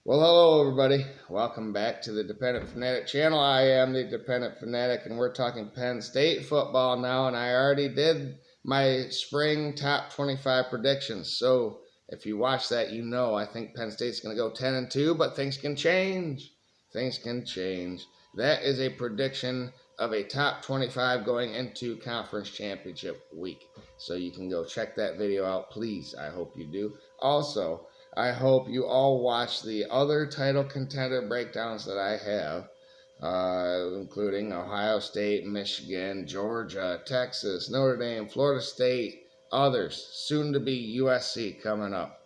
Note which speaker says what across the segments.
Speaker 1: Well, hello everybody. Welcome back to the Dependent Fanatic channel. I am the Dependent Fanatic, and we're talking Penn State football now, and I already did my spring top 25 predictions. So if you watch that, you know I think Penn State's going to go 10-2, but things can change. Things can change. That is a prediction of a top 25 going into conference championship week. So you can go check that video out, please. I hope you do. Also, I hope you all watch the other title contender breakdowns that I have, including Ohio State, Michigan, Georgia, Texas, Notre Dame, Florida State, others, soon to be USC coming up.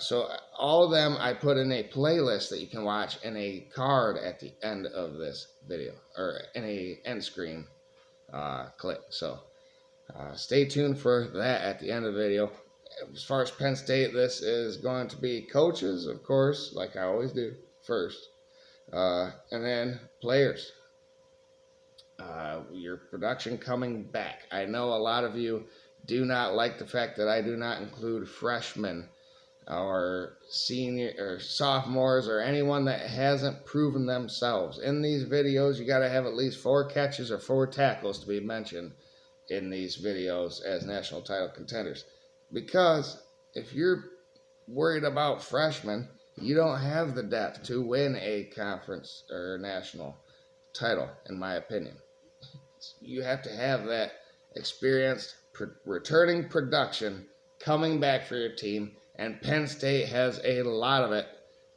Speaker 1: So all of them I put in a playlist that you can watch in a card at the end of this video, or in a end screen clip. So stay tuned for that at the end of the video. As far as Penn State, this is going to be coaches, of course, like I always do, first. And then players. Your production coming back. I know a lot of you do not like the fact that I do not include freshmen or senior or sophomores or anyone that hasn't proven themselves. In these videos, you got to have at least 4 catches or 4 tackles to be mentioned in these videos as national title contenders. Because if you're worried about freshmen, you don't have the depth to win a conference or national title, in my opinion. You have to have that experienced, returning production coming back for your team, and Penn State has a lot of it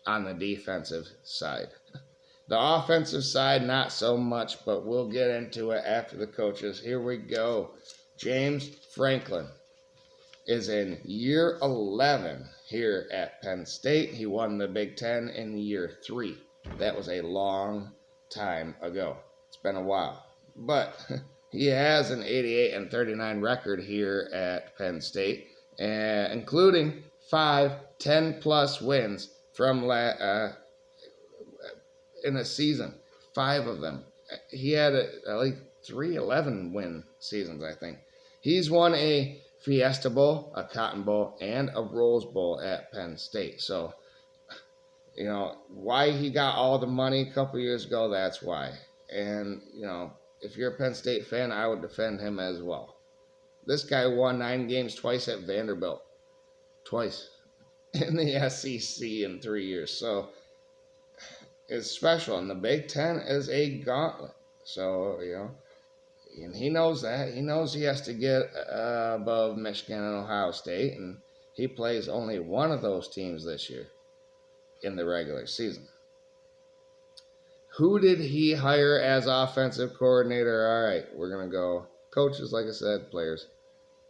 Speaker 1: on the defensive side. The offensive side, not so much, but we'll get into it after the coaches. Here we go. James Franklin is in year 11 here at Penn State. He won the Big Ten in year 3. That was a long time ago. It's been a while. But he has an 88-39 record here at Penn State, including 5 10-plus wins from in a season. 5 of them. He had at least 3 11-win seasons, I think. He's won a Fiesta Bowl, a Cotton Bowl, and a Rose Bowl at Penn State. So, you know, why he got all the money a couple years ago, that's why. And, you know, if you're a Penn State fan, I would defend him as well. This guy won 9 games twice at Vanderbilt. Twice. In the SEC in 3 years. So, it's special. And the Big Ten is a gauntlet. So, you know, and he knows that. He knows he has to get above Michigan and Ohio State, and he plays only one of those teams this year in the regular season. Who did he hire as offensive coordinator? All right, we're going to go coaches, like I said, players,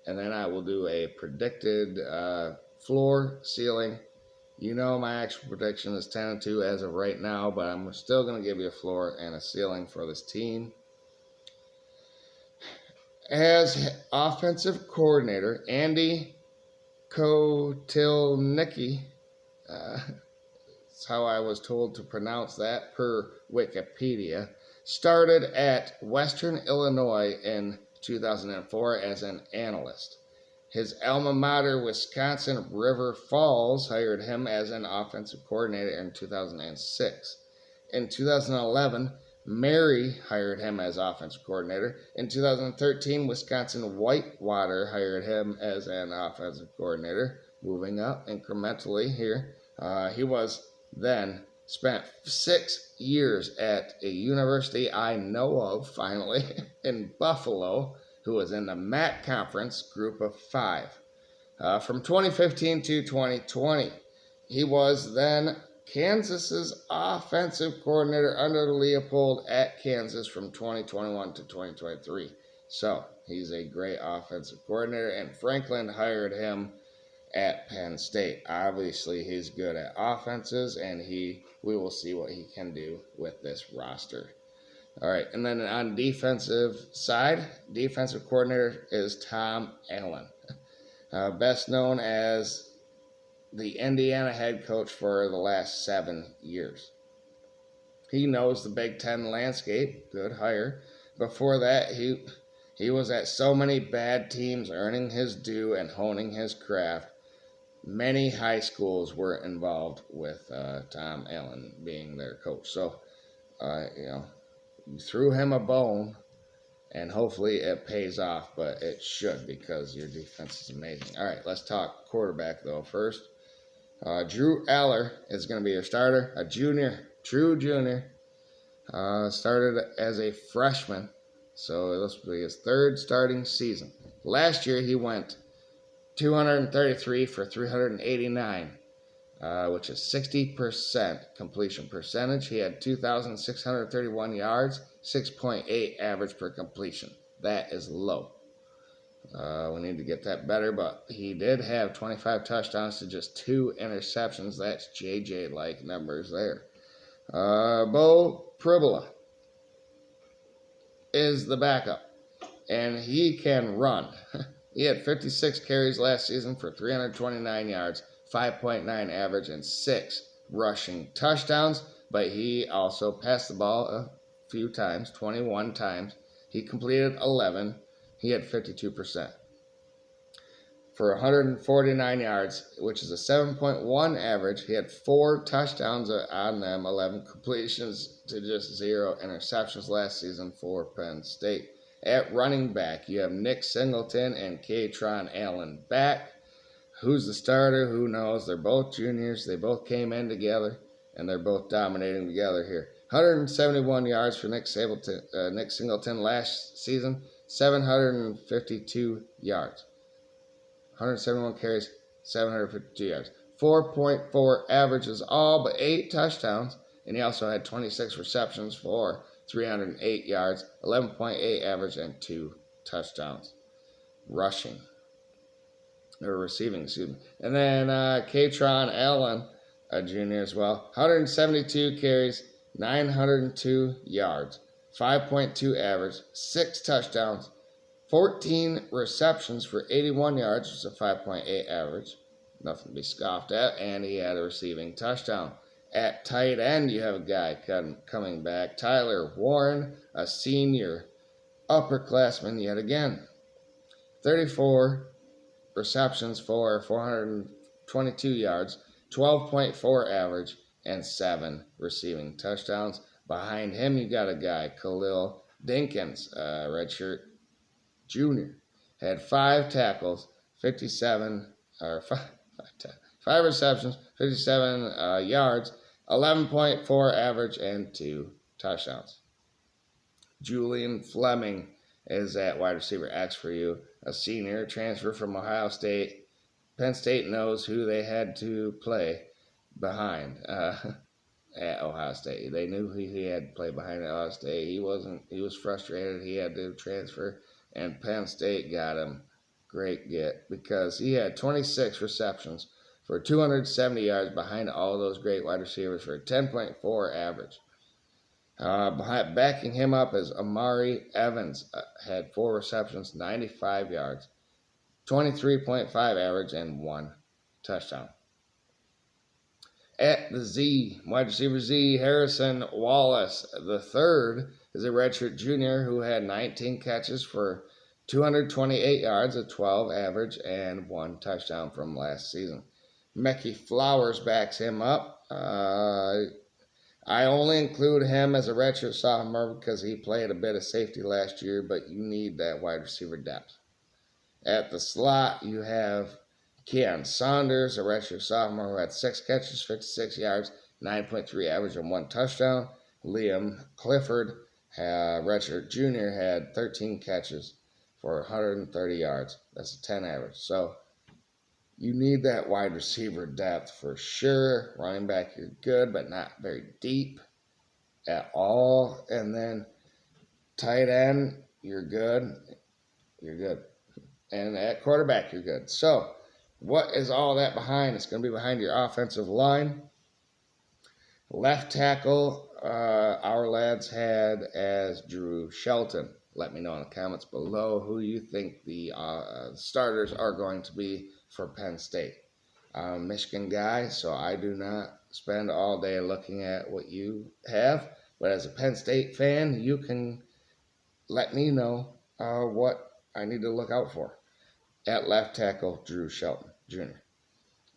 Speaker 1: and then I will do a predicted floor, ceiling. You know my actual prediction is 10-2 as of right now, but I'm still going to give you a floor and a ceiling for this team. As offensive coordinator, Andy Kotelnicki, that's how I was told to pronounce that per Wikipedia, started at Western Illinois in 2004 as an analyst. His alma mater, Wisconsin River Falls, hired him as an offensive coordinator in 2006. In 2011, Mary hired him as offensive coordinator. In 2013, Wisconsin Whitewater hired him as an offensive coordinator. Moving up incrementally here. He was then spent 6 years at a university I know of, finally, in Buffalo, who was in the MAC Conference Group of 5. From 2015 to 2020, he was then Kansas's offensive coordinator under Leopold at Kansas from 2021 to 2023. So he's a great offensive coordinator, and Franklin hired him at Penn State. Obviously, he's good at offenses, and we will see what he can do with this roster. All right, and then on defensive side, defensive coordinator is Tom Allen, best known as the Indiana head coach for the last 7 years. He knows the Big Ten landscape. Good hire. Before that, he was at so many bad teams, earning his due and honing his craft. many high schools were involved with Tom Allen being their coach. So, you threw him a bone, and hopefully it pays off, but it should because your defense is amazing. All right, let's talk quarterback, though, first. Drew Allar is going to be your starter, a junior, true junior. Started as a freshman, so this will be his third starting season. Last year he went 233 for 389, which is 60% completion percentage. He had 2,631 yards, 6.8 average per completion. That is low. We need to get that better, but he did have 25 touchdowns to just 2 interceptions. That's JJ-like numbers there. Bo Pribula is the backup, and he can run. He had 56 carries last season for 329 yards, 5.9 average, and 6 rushing touchdowns, but he also passed the ball a few times, 21 times. He completed 11. He had 52%. For 149 yards, which is a 7.1 average. He had 4 touchdowns on them, 11 completions to just 0 interceptions last season for Penn State. At running back, you have Nick Singleton and Katron Allen back. Who's the starter? Who knows? They're both juniors. They both came in together, and they're both dominating together here. 171 yards for Nick Singleton last season, 752 yards. 171 carries, 752 yards. 4.4 averages all but 8 touchdowns, and he also had 26 receptions for 308 yards, 11.8 average, and 2 touchdowns. Receiving, excuse me. And then Katron Allen, a junior as well, 172 carries, 902 yards, 5.2 average, 6 touchdowns, 14 receptions for 81 yards, which is a 5.8 average. Nothing to be scoffed at. And he had a receiving touchdown. At tight end, you have a guy coming back. Tyler Warren, a senior upperclassman yet again. 34 receptions for 422 yards, 12.4 average, and 7 receiving touchdowns. Behind him, you got a guy, Khalil Dinkins, redshirt junior, had 5 tackles, 57 or 5 receptions, 57 yards, 11.4 average, and 2 touchdowns. Julian Fleming is at wide receiver X for you, a senior transfer from Ohio State. Penn State knows who they had to play behind at Ohio State. They knew who he had to play behind at Ohio State. He was frustrated. He had to transfer, and Penn State got him. Great get, because he had 26 receptions for 270 yards behind all those great wide receivers for a 10.4 average. Backing him up is Amari Evans, had 4 receptions, 95 yards, 23.5 average, and 1 touchdown. At the Z, wide receiver Z, Harrison Wallace the third is a redshirt junior who had 19 catches for 228 yards, a 12 average, and 1 touchdown from last season. Mecky Flowers backs him up. I only include him as a redshirt sophomore because he played a bit of safety last year, but you need that wide receiver depth. At the slot, you have Keon Saunders, a redshirt sophomore who had 6 catches, 56 yards, 9.3 average, and 1 touchdown. Liam Clifford, redshirt junior, had 13 catches for 130 yards. That's a 10 average. So you need that wide receiver depth for sure. Running back, you're good, but not very deep at all. And then tight end, you're good. You're good. And at quarterback, you're good. So what is all that behind? It's going to be behind your offensive line. Left tackle, our lads had as Drew Shelton. Let me know in the comments below who you think the starters are going to be for Penn State. I'm a Michigan guy, so I do not spend all day looking at what you have. But as a Penn State fan, you can let me know what I need to look out for. At left tackle, Drew Shelton Jr.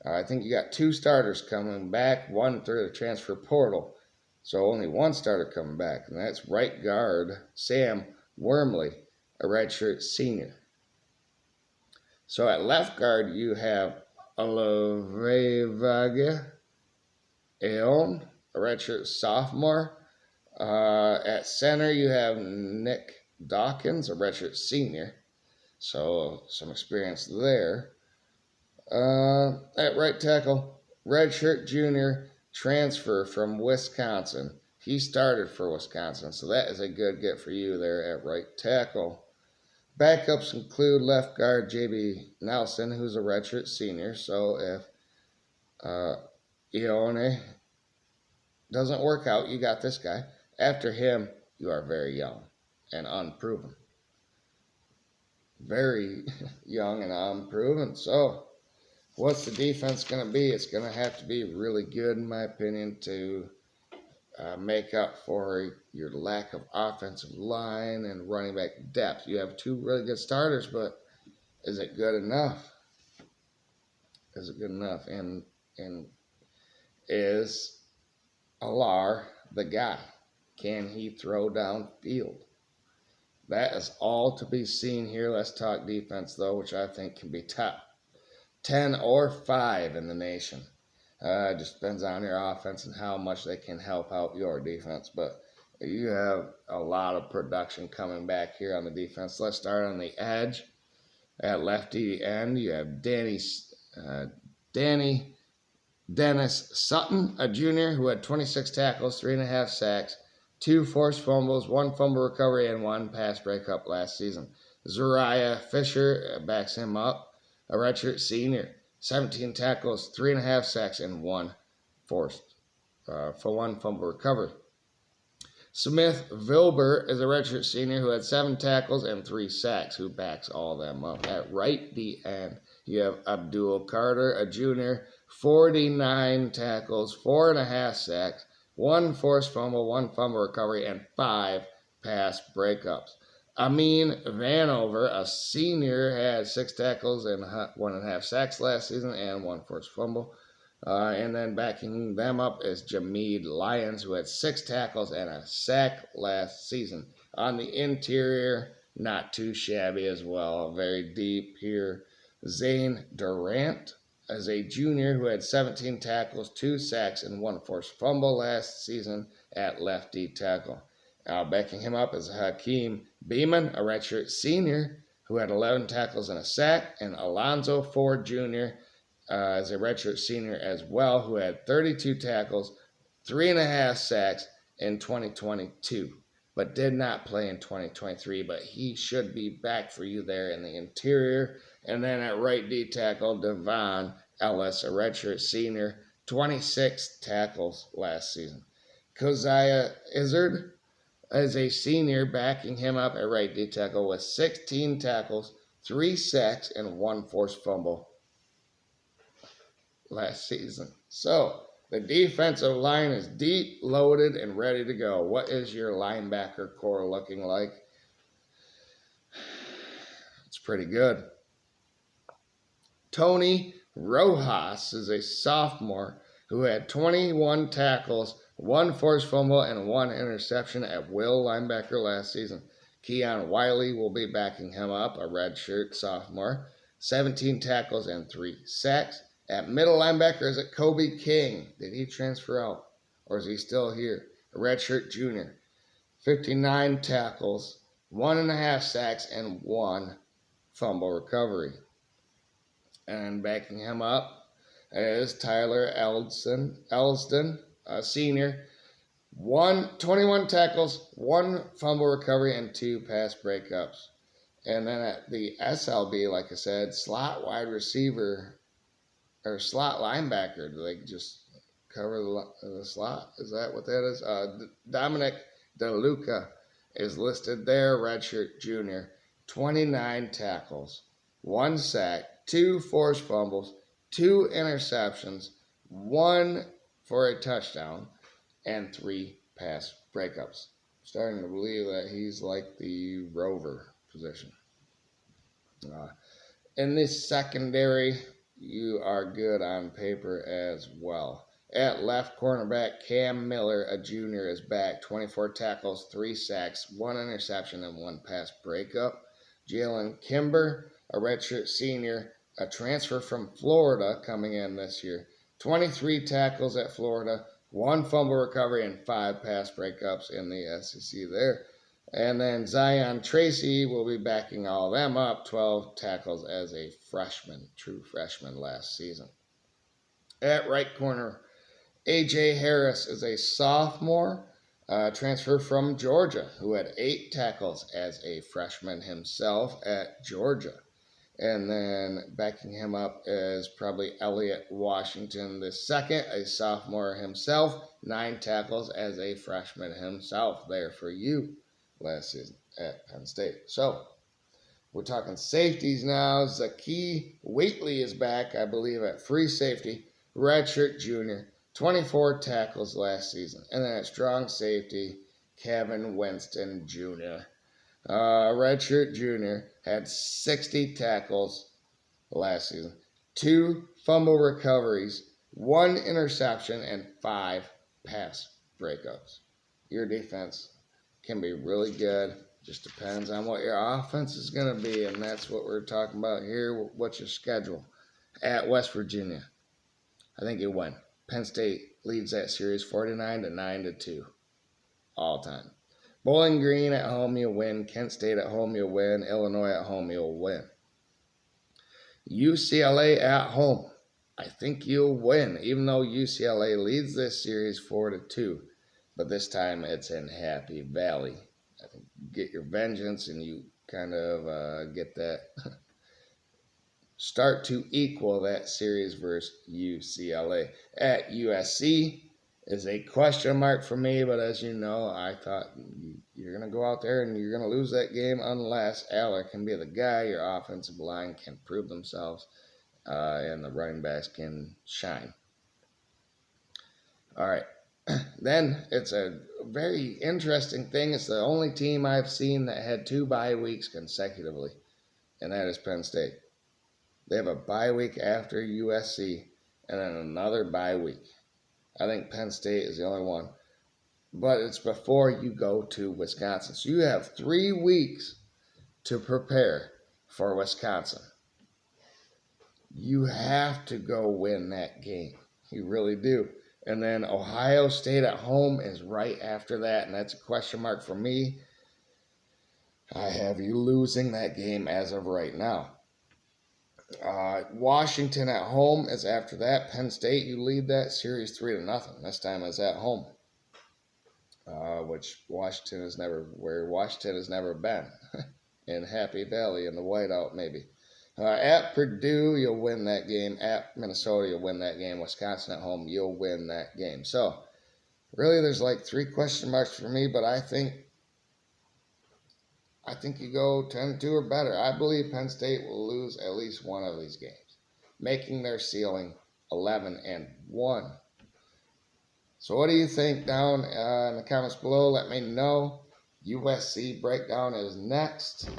Speaker 1: I think you got 2 starters coming back, one through the transfer portal. So only 1 starter coming back, and that's right guard Sam Wormley, a redshirt senior. So at left guard, you have Olivega Aon, a redshirt sophomore. At center, you have Nick Dawkins, a redshirt senior. So some experience there. At right tackle, redshirt junior transfer from Wisconsin. He started for Wisconsin, so that is a good get for you there at right tackle. Backups include left guard J.B. Nelson, who's a redshirt senior. So if Ione doesn't work out, you got this guy. After him, you are very young and unproven. Very young and unproven. So what's the defense going to be? It's going to have to be really good, in my opinion, to make up for your lack of offensive line and running back depth. You have 2 really good starters, but is it good enough? Is it good enough? And is Allar the guy? Can he throw downfield? That is all to be seen here. Let's talk defense, though, which I think can be top 10 or 5 in the nation. It just depends on your offense and how much they can help out your defense. But you have a lot of production coming back here on the defense. Let's start on the edge. At lefty end, you have Dennis Sutton, a junior who had 26 tackles, 3.5 sacks, 2 forced fumbles, 1 fumble recovery, and 1 pass breakup last season. Zariah Fisher backs him up, a redshirt senior, 17 tackles, 3.5 sacks, and 1 fumble recovery. Smith Vilber is a redshirt senior who had 7 tackles and 3 sacks, who backs all of them up. At right D end, you have Abdul Carter, a junior, 49 tackles, 4.5 sacks, 1 forced fumble, 1 fumble recovery, and 5 pass breakups. Amin Vanover, a senior, had 6 tackles and 1.5 sacks last season and 1 forced fumble. And then backing them up is Jameed Lyons, who had 6 tackles and a sack last season. On the interior, not too shabby as well. Very deep here. Zane Durant is a junior who had 17 tackles, 2 sacks, and 1 forced fumble last season at lefty tackle. Backing him up is Hakeem Beeman, a redshirt senior, who had 11 tackles and a sack, and Alonzo Ford Jr., as a redshirt senior as well, who had 32 tackles, 3.5 sacks in 2022, but did not play in 2023. But he should be back for you there in the interior. And then at right D tackle, Devon Ellis, a redshirt senior, 26 tackles last season. Keziah Izzard is a senior, backing him up at right D tackle with 16 tackles, 3 sacks, and 1 forced fumble last season. So the defensive line is deep, loaded, and ready to go. What is your linebacker core looking like? It's pretty good. Tony Rojas is a sophomore who had 21 tackles, 1 forced fumble, and 1 interception at will linebacker last season. Keon Wiley will be backing him up, a redshirt sophomore, 17 tackles and 3 sacks. At middle linebacker is it Kobe King. Did he transfer out, or is he still here? A redshirt junior, 59 tackles, 1.5 sacks, and 1 fumble recovery. And backing him up is Tyler Elston, a senior, 21 tackles, 1 fumble recovery, and 2 pass breakups. And then at the SLB, like I said, slot wide receiver or slot linebacker. Do they just cover the slot? Is that what that is? Dominic DeLuca is listed there, redshirt junior, 29 tackles, 1 sack, 2 forced fumbles, 2 interceptions, 1 for a touchdown, and 3 pass breakups. Starting to believe that he's like the rover position. In this secondary, You are good on paper as well. At left cornerback, Cam Miller, a junior, is back. 24 tackles, 3 sacks, 1 interception, and 1 pass breakup. Jalen Kimber, a redshirt senior, a transfer from Florida coming in this year. 23 tackles at Florida, 1 fumble recovery, and 5 pass breakups in the SEC there. And then Zion Tracy will be backing all of them up, 12 tackles as a freshman, true freshman last season. At right corner, A.J. Harris is a sophomore, transfer from Georgia, who had 8 tackles as a freshman himself at Georgia. And then backing him up is probably Elliott Washington II, a sophomore himself, 9 tackles as a freshman himself there for you last season at Penn State. So we're talking safeties now. Zaki Wheatley is back, I believe, at free safety, redshirt junior, 24 tackles last season. And then at strong safety, Kevin Winston Jr., redshirt junior, had 60 tackles last season, 2 fumble recoveries, 1 interception, and 5 pass breakups. Your defense can be really good. Just depends on what your offense is going to be, and that's what we're talking about here. What's your schedule? At West Virginia, I think you win. Penn State leads that series 49-9-2 all time. Bowling Green at home, you win. Kent State at home, you win. Illinois at home, you'll win. UCLA at home, I think you'll win, even though UCLA leads this series 4-2. But this time it's in Happy Valley. I think you get your vengeance and you kind of get that, start to equal that series versus UCLA. At USC is a question mark for me, but as you know, I thought you're going to go out there and you're going to lose that game unless Allar can be the guy, your offensive line can prove themselves, and the running backs can shine. All right. Then it's a very interesting thing. It's the only team I've seen that had 2 bye weeks consecutively, and that is Penn State. They have a bye week after USC and then another bye week. I think Penn State is the only one, but it's before you go to Wisconsin. So you have 3 weeks to prepare for Wisconsin. You have to go win that game. You really do. And then Ohio State at home is right after that, and that's a question mark for me. I have you losing that game as of right now. Washington at home is after that. Penn State, you lead that series 3-0. This time it's at home, which Washington has never been. In Happy Valley, in the whiteout maybe. At Purdue, you'll win that game. At Minnesota, you'll win that game. Wisconsin at home, you'll win that game. So, really, there's like 3 question marks for me, but I think you go 10-2 or better. I believe Penn State will lose at least one of these games, making their ceiling 11-1. So, what do you think down in the comments below? Let me know. USC breakdown is next.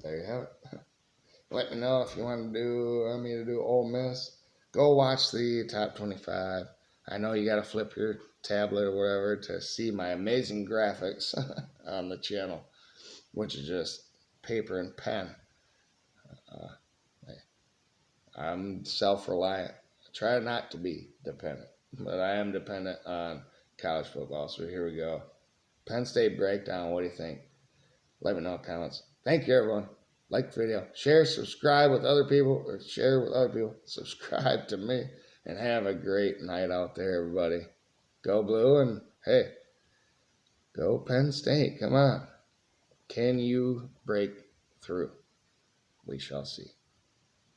Speaker 1: There you have it. Let me know if you want me to do Ole Miss. Go watch the top 25. I know you got to flip your tablet or whatever to see my amazing graphics on the channel, which is just paper and pen. I'm self-reliant. I try not to be dependent, but I am dependent on college football. So here we go. Penn State breakdown. What do you think? Let me know in the comments. Thank you, everyone. Like the video. Share, subscribe with other people, or share with other people. Subscribe to me, and have a great night out there, everybody. Go Blue, and hey, go Penn State. Come on. Can you break through? We shall see.